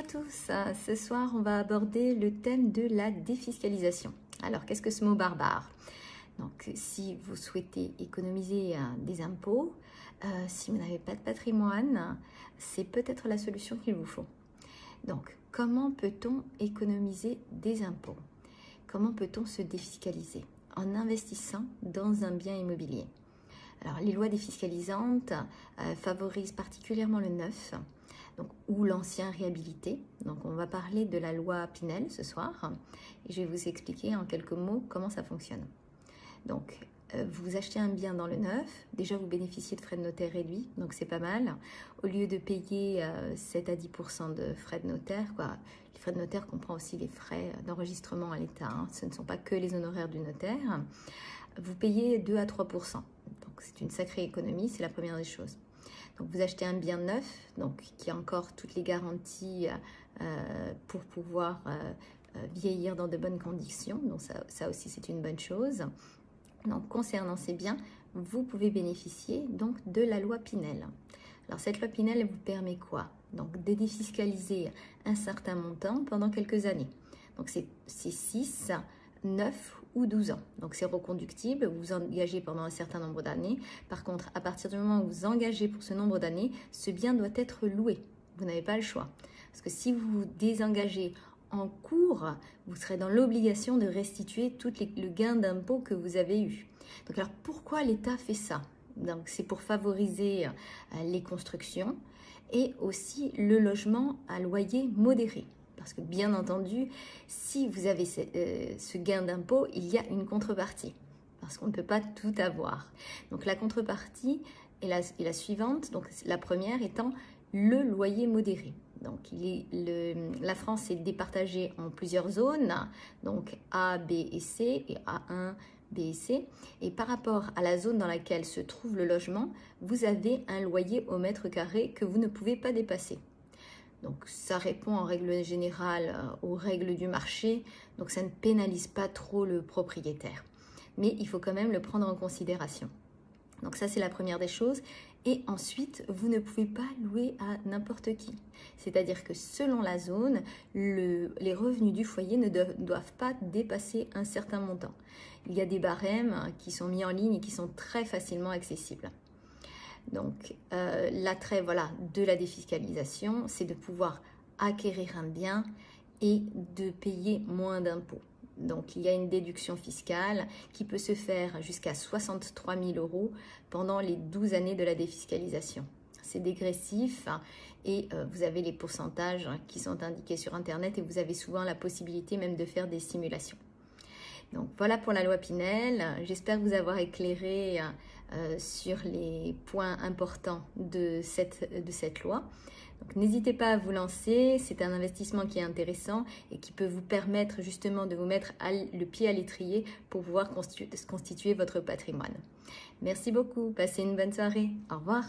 tous, ce soir on va aborder le thème de la défiscalisation. Alors qu'est-ce que ce mot barbare? Donc si vous souhaitez économiser des impôts, si vous n'avez pas de patrimoine, c'est peut-être la solution qu'il vous faut. Donc comment peut-on économiser des impôts? Comment peut-on se défiscaliser? En investissant dans un bien immobilier. Alors les lois défiscalisantes favorisent particulièrement le neuf, donc, ou l'ancien réhabilité. Donc on va parler de la loi Pinel ce soir et je vais vous expliquer en quelques mots comment ça fonctionne. Donc vous achetez un bien dans le neuf, déjà vous bénéficiez de frais de notaire réduits, donc c'est pas mal. Au lieu de payer 7 à 10% de frais de notaire, les frais de notaire comprennent aussi les frais d'enregistrement à l'État, ce ne sont pas que les honoraires du notaire, vous payez 2 à 3%. Donc c'est une sacrée économie, c'est la première des choses. Donc vous achetez un bien neuf, donc qui a encore toutes les garanties pour pouvoir vieillir dans de bonnes conditions. Donc ça aussi c'est une bonne chose. Donc concernant ces biens, vous pouvez bénéficier donc de la loi Pinel. Alors cette loi Pinel elle vous permet quoi? Donc de défiscaliser un certain montant pendant quelques années. Donc c'est 6, 9 ou 12 ans. Donc c'est reconductible, vous vous engagez pendant un certain nombre d'années. Par contre, à partir du moment où vous vous engagez pour ce nombre d'années, ce bien doit être loué. Vous n'avez pas le choix. Parce que si vous vous désengagez en cours, vous serez dans l'obligation de restituer tout le gain d'impôt que vous avez eu. Donc alors pourquoi l'État fait ça? Donc c'est pour favoriser les constructions et aussi le logement à loyer modéré. Parce que bien entendu, si vous avez ce gain d'impôt, il y a une contrepartie. Parce qu'on ne peut pas tout avoir. Donc la contrepartie est la suivante. Donc la première étant le loyer modéré. Donc la France est départagée en plusieurs zones. Donc A, B et C et A1, B et C. Et par rapport à la zone dans laquelle se trouve le logement, vous avez un loyer au mètre carré que vous ne pouvez pas dépasser. Donc ça répond en règle générale aux règles du marché, donc ça ne pénalise pas trop le propriétaire. Mais il faut quand même le prendre en considération. Donc ça c'est la première des choses. Et ensuite, vous ne pouvez pas louer à n'importe qui. C'est-à-dire que selon la zone, les revenus du foyer ne doivent pas dépasser un certain montant. Il y a des barèmes qui sont mis en ligne et qui sont très facilement accessibles. Donc, l'attrait de la défiscalisation, c'est de pouvoir acquérir un bien et de payer moins d'impôts. Donc, il y a une déduction fiscale qui peut se faire jusqu'à 63 000 € pendant les 12 années de la défiscalisation. C'est dégressif et vous avez les pourcentages qui sont indiqués sur Internet et vous avez souvent la possibilité même de faire des simulations. Donc, voilà pour la loi Pinel. J'espère vous avoir éclairé sur les points importants de cette loi. Donc n'hésitez pas à vous lancer, c'est un investissement qui est intéressant et qui peut vous permettre justement de vous mettre le pied à l'étrier pour pouvoir constituer votre patrimoine. Merci beaucoup, passez une bonne soirée, au revoir.